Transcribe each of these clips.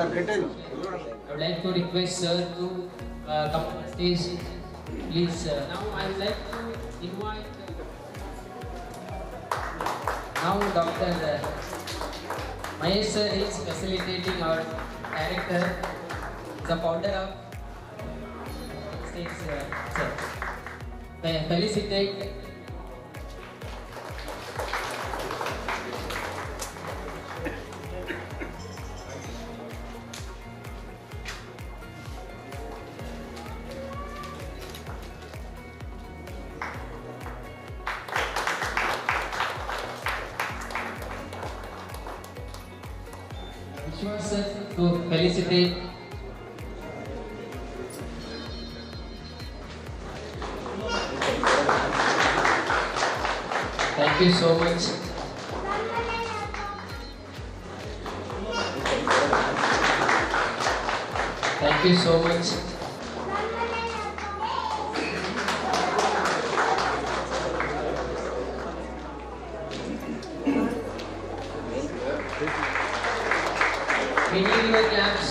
would like to request sir to come on stage, please. Now I would like to invite now Dr. Mahesh sir is facilitating our director, the founder of stage sir. Felicitate. Sir to felicitate. Thank you so much. Thank you so much. We need your claps.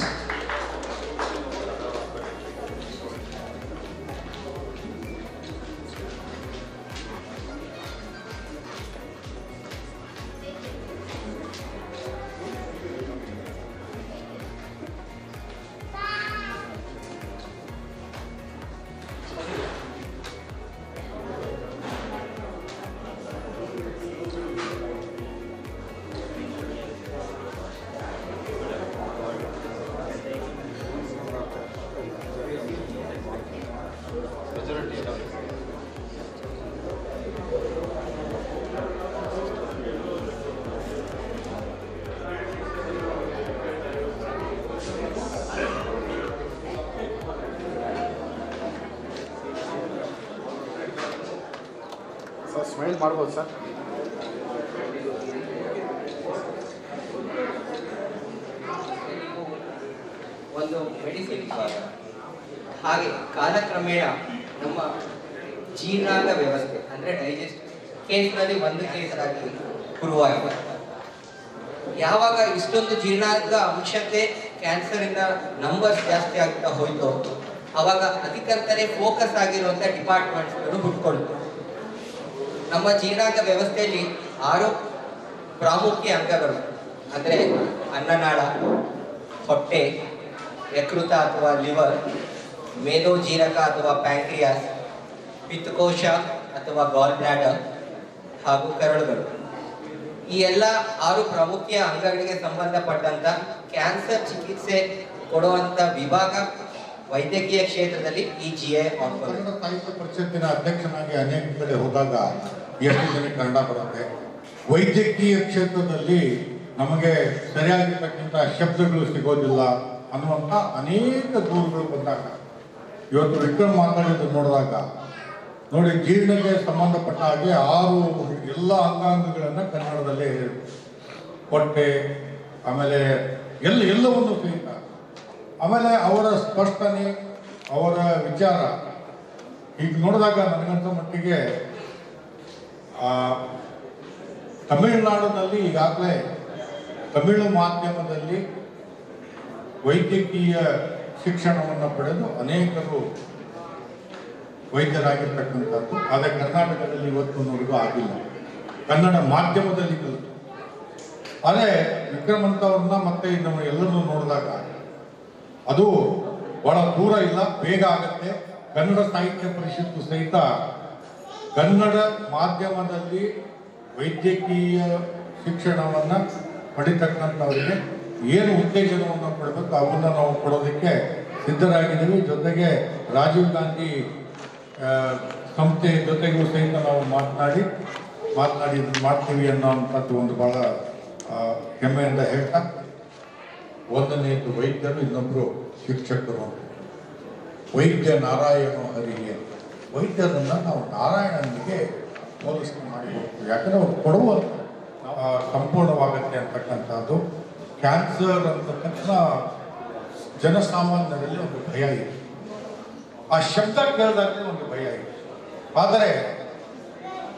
Smile ಮಾಡ್ಬೋದು sir. ಒಂದು medicine ಹಾಗೆ ಕಾಲಕ್ರಮೇಣ ನಮ್ಮ ಜೀರ್ಣಾಂಗ ವ್ಯವಸ್ಥೆ ಅಂದರೆ digest ಕೇಸ್ನಲ್ಲಿ ಒಂದು ಕೇಸ್ ಆಗಿ ಶುರುವಾಗಿದೆ. ಯಾವಾಗ ಇಷ್ಟೊಂದು ಜೀರ್ಣಾಂಗ ಅಂಶತೆ ಕ್ಯಾನ್ಸರಿಂದ ನಂಬರ್ಸ್ ಜಾಸ್ತಿ ಆಗ್ತಾ ಹೋಯ್ತು, ಅವಾಗ ಅದಕ್ಕಂತಲೇ ಫೋಕಸ್ ಆಗಿರುವಂಥ ಡಿಪಾರ್ಟ್ಮೆಂಟ್ಸ್ಗಳು ಹುಟ್ಕೊಳ್ತು. ನಮ್ಮ ಜೀರ್ಣಾಂಗ ವ್ಯವಸ್ಥೆಯಲ್ಲಿ 6 ಪ್ರಾಮುಖ್ಯ ಅಂಗಗಳು ಅಂದರೆ ಅನ್ನನಾಳ, ಹೊಟ್ಟೆ, ಯಕೃತ ಅಥವಾ ಲಿವರ್, ಮೇದೋಜೀರಕ ಅಥವಾ ಪ್ಯಾಂಕ್ರಿಯಾಸ್, ಪಿತ್ತಕೋಶ ಅಥವಾ ಗಾಲ್ ಬ್ಲಾಡರ್ ಹಾಗೂ ಕರಳುಗಳು. ಈ ಎಲ್ಲ 6 ಪ್ರಮುಖ ಅಂಗಗಳಿಗೆ ಸಂಬಂಧಪಟ್ಟಂತ ಕ್ಯಾನ್ಸರ್ ಚಿಕಿತ್ಸೆ ಕೊಡುವಂತ ವಿಭಾಗ ವೈದ್ಯಕೀಯ ಕ್ಷೇತ್ರದಲ್ಲಿ ಈ GI ಕನ್ನಡ ಸಾಹಿತ್ಯ ಪರಿಷತ್ತಿನ ಅಧ್ಯಕ್ಷನಾಗಿ ಅನೇಕ ಕಡೆ ಹೋದಾಗ ಎಷ್ಟು ಜನ ಕನ್ನಡ ಬರುತ್ತೆ. ವೈದ್ಯಕೀಯ ಕ್ಷೇತ್ರದಲ್ಲಿ ನಮಗೆ ಸರಿಯಾಗಿರ್ತಕ್ಕಂಥ ಶಬ್ದಗಳು ಸಿಗೋದಿಲ್ಲ ಅನ್ನುವಂಥ ಅನೇಕ ದೂರುಗಳು ಬಂದಾಗ ಇವತ್ತು ವಿಕ್ರಮ್ ಮಾತಾಡಿದ್ದು ನೋಡಿದಾಗ ನೋಡಿ, ಜೀರ್ಣಕ್ಕೆ ಸಂಬಂಧಪಟ್ಟ ಹಾಗೆ 6 ಎಲ್ಲ ಅಂಗಾಂಗಗಳನ್ನು ಕನ್ನಡದಲ್ಲೇ ಹೊಟ್ಟೆ, ಆಮೇಲೆ ಎಲ್ಲವನ್ನು ಸಹಿತ, ಆಮೇಲೆ ಅವರ ಸ್ಪಷ್ಟನೆ, ಅವರ ವಿಚಾರ ಈಗ ನೋಡಿದಾಗ ನನಗಂತ ಮಟ್ಟಿಗೆ ತಮಿಳುನಾಡಿನಲ್ಲಿ ಈಗಾಗಲೇ ತಮಿಳು ಮಾಧ್ಯಮದಲ್ಲಿ ವೈದ್ಯಕೀಯ ಶಿಕ್ಷಣವನ್ನು ಪಡೆದು ಅನೇಕರು ವೈದ್ಯರಾಗಿರ್ತಕ್ಕಂಥದ್ದು. ಆದರೆ ಕರ್ನಾಟಕದಲ್ಲಿ ಇವತ್ತಿನವರೆಗೂ ಆಗಿಲ್ಲ, ಕನ್ನಡ ಮಾಧ್ಯಮದಲ್ಲಿ ಕಲಿತು. ಆದರೆ ವಿಕ್ರಮಂತವ್ರನ್ನ ಮತ್ತೆ ನಮ್ಮ ಎಲ್ಲರನ್ನೂ ನೋಡಿದಾಗ ಅದು ಬಹಳ ದೂರ ಇಲ್ಲ, ಬೇಗ ಆಗತ್ತೆ. ಕನ್ನಡ ಸಾಹಿತ್ಯ ಪರಿಷತ್ತು ಸಹಿತ ಕನ್ನಡ ಮಾಧ್ಯಮದಲ್ಲಿ ವೈದ್ಯಕೀಯ ಶಿಕ್ಷಣವನ್ನು ಪಡಿತಕ್ಕಂಥವರಿಗೆ ಏನು ಉತ್ತೇಜನವನ್ನು ಕೊಡಬೇಕು ಅವನ್ನು ನಾವು ಕೊಡೋದಕ್ಕೆ ಸಿದ್ಧರಾಗಿದ್ದೀವಿ. ಜೊತೆಗೆ ರಾಜೀವ್ ಗಾಂಧಿ ಸಂಸ್ಥೆ ಜೊತೆಗೂ ಸಹಿತ ನಾವು ಮಾತನಾಡಿ ಮಾಡ್ತೀವಿ ಅನ್ನೋಂಥದ್ದು ಒಂದು ಬಹಳ ಹೆಮ್ಮೆಯಿಂದ ಹೇಳ್ತಾ, ಒಂದನೇದು ವೈದ್ಯರು, ಇನ್ನೊಬ್ಬರು ಶಿಕ್ಷಕರು. ವೈದ್ಯ ನಾರಾಯಣ ಹರಿಗೆ, ವೈದ್ಯರನ್ನು ನಾವು ನಾರಾಯಣನಿಗೆ ಹೋಲಿಸಿ ಮಾಡಿ ಹೋಗ್ತೀವಿ. ಯಾಕಂದರೆ ಅವ್ರು ಕೊಡುವ ಸಂಪೂರ್ಣವಾಗತ್ತೆ ಅಂತಕ್ಕಂಥದ್ದು. ಕ್ಯಾನ್ಸರ್ ಅಂತ ತಕ್ಷಣ ಜನಸಾಮಾನ್ಯರಲ್ಲಿ ಒಂದು ಭಯ ಇದೆ, ಆ ಶಬ್ದ ಕೇಳಿದಾಗಲೇ ಒಂದು ಭಯ ಇದೆ. ಆದರೆ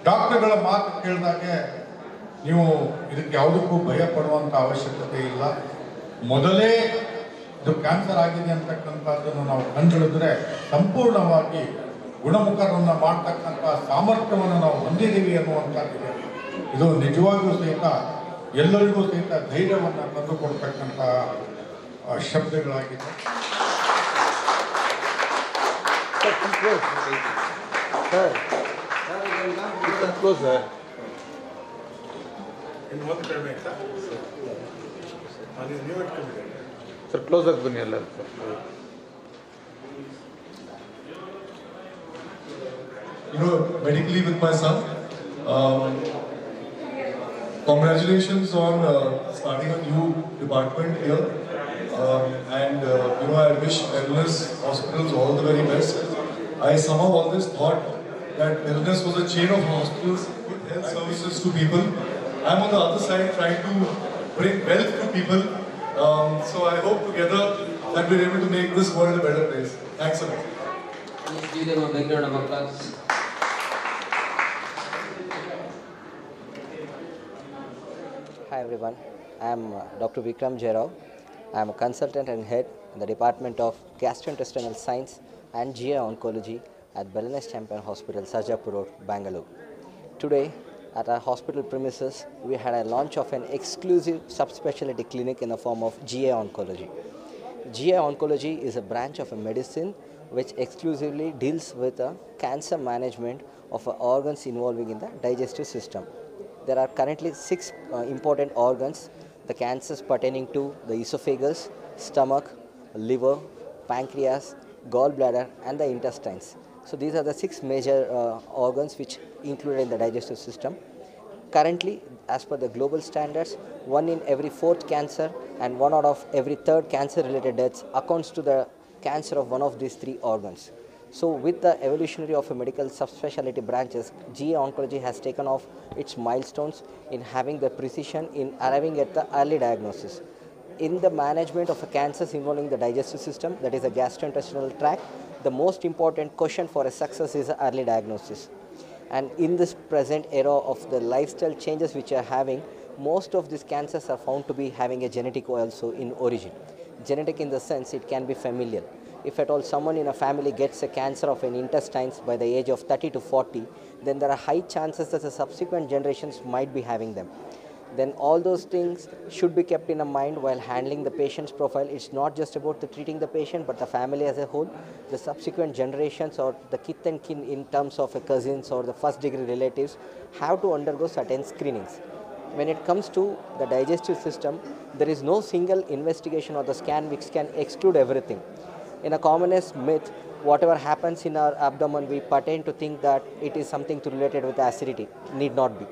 ಡಾಕ್ಟರ್ಗಳ ಮಾತು ಕೇಳಿದಾಗೆ ನೀವು ಇದಕ್ಕೆ ಯಾವುದಕ್ಕೂ ಭಯ ಪಡುವಂಥ ಅವಶ್ಯಕತೆ ಇಲ್ಲ. ಮೊದಲೇ ಇದು ಕ್ಯಾನ್ಸರ್ ಆಗಿದೆ ಅಂತಕ್ಕಂಥದ್ದನ್ನು ನಾವು ಕಂಡುಹಿಡಿದ್ರೆ ಸಂಪೂರ್ಣವಾಗಿ ಗುಣಮುಖರನ್ನು ಮಾಡ್ತಕ್ಕಂಥ ಸಾಮರ್ಥ್ಯವನ್ನು ನಾವು ಹೊಂದಿದ್ದೀವಿ ಅನ್ನುವಂಥದ್ದಿದೆ. ಇದು ನಿಜವಾಗಿಯೂ ಸಹಿತ ಎಲ್ಲರಿಗೂ ಸಹಿತ ಧೈರ್ಯವನ್ನು ತಂದುಕೊಡ್ತಕ್ಕಂಥ ಶಬ್ದಗಳಾಗಿದೆ. ಇನ್ನು ಒಂದು ಕಡಿಮೆ ಆಯ್ತಾ ನೀವು ಇಟ್ಕೊಂಡಿದ್ದೀರಿ ಸರ್, ಕ್ಲೋಸ್ ಆಗಿ ಬನ್ನಿ ಎಲ್ಲರೂ sir. Medically with my son. Congratulations on starting a new department here. I wish wellness hospitals all the very best. I somehow always thought that wellness was a chain of hospitals with health services to people. I'm on the other side trying to bring wealth to people. So I hope together that we're able to make this world a better place. Thanks a lot. Please give them a big round of applause. Hi everyone, I am Dr. Vikram Jairao. I am a consultant and head in the Department of Gastrointestinal Science and GI Oncology at Wellness Champion Hospital, Sarjapur Road, Bangalore. Today, at our hospital premises, we had a launch of an exclusive subspecialty clinic in the form of GI Oncology. GI Oncology is a branch of a medicine which exclusively deals with the cancer management of organs involving in the digestive system. There are currently 6 important organs, the cancers pertaining to the esophagus, stomach, liver, pancreas, gallbladder and the intestines. So these are the 6 major organs which included in the digestive system. Currently, as per the global standards, 1 in every 4th cancer and 1 out of every 3rd cancer related deaths accounts to the cancer of one of these 3 organs. So with the evolutionary of a medical subspecialty branches, GI Oncology has taken off its milestones in having the precision in arriving at the early diagnosis. In the management of cancers involving the digestive system, that is the gastrointestinal tract, the most important question for a success is early diagnosis. And in this present era of the lifestyle changes which are having, most of these cancers are found to be having a genetic also in origin. Genetic in the sense it can be familial. If at all someone in a family gets a cancer of an intestines by the age of 30 to 40, then there are high chances that the subsequent generations might be having them. Then all those things should be kept in mind while handling the patient's profile. It's not just about the treating the patient, but the family as a whole, the subsequent generations or the kith and kin in terms of a cousins or the first degree relatives have to undergo certain screenings. When it comes to the digestive system, there is no single investigation or the scan which can exclude everything. In a commonest myth, whatever happens in our abdomen, we pertain to think that it is something related with acidity. Need not be.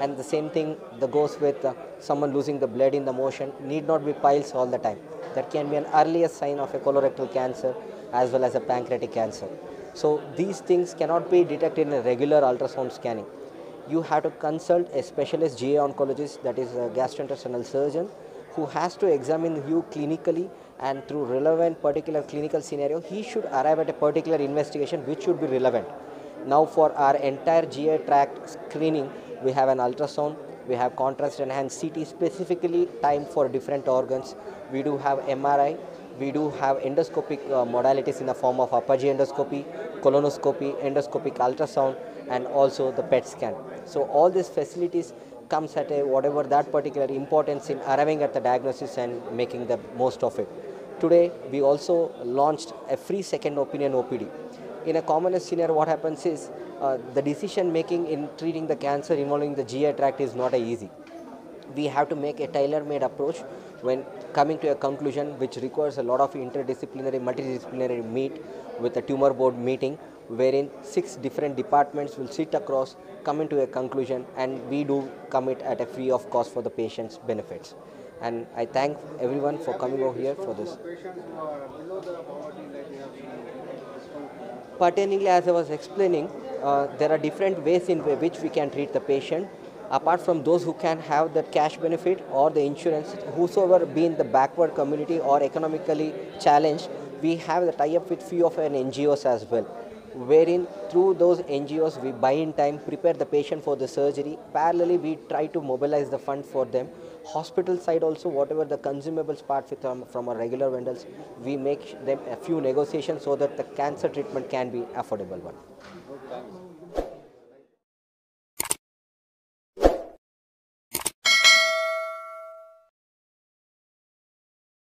And the same thing that goes with someone losing the blood in the motion. Need not be piles all the time. That can be an earliest sign of a colorectal cancer as well as a pancreatic cancer. So these things cannot be detected in a regular ultrasound scanning. You have to consult a specialist GI oncologist, that is a gastrointestinal surgeon, who has to examine you clinically, and through relevant particular clinical scenario, he should arrive at a particular investigation which should be relevant. Now for our entire GI tract screening, we have an ultrasound, we have contrast enhanced CT specifically timed for different organs. We do have MRI, we do have endoscopic modalities in the form of upper GI endoscopy, colonoscopy, endoscopic ultrasound and also the PET scan. So all these facilities comes at a whatever that particular importance in arriving at the diagnosis and making the most of it. Today we also launched a free second opinion OPD. In a commonest scenario, what happens is the decision making in treating the cancer involving the GI tract is not easy. We have to make a tailor-made approach when coming to a conclusion which requires a lot of interdisciplinary, multidisciplinary meet with a tumor board meeting, wherein 6 different departments will sit across, come into a conclusion, and we do commit at a free of cost for the patient's benefits. And I thank everyone for coming over here for this. Pertainingly, as I was explaining, there are different ways in which we can treat the patient. Apart from those who can have the cash benefit or the insurance, whosoever be in the backward community or economically challenged, we have the tie-up with few of an NGOs as well, wherein through those NGOs we buy in time, prepare the patient for the surgery. Parallelly, we try to mobilize the fund for them Hospital side also, whatever the consumables part with, from our regular vendors, we make them a few negotiations so that the cancer treatment can be affordable one.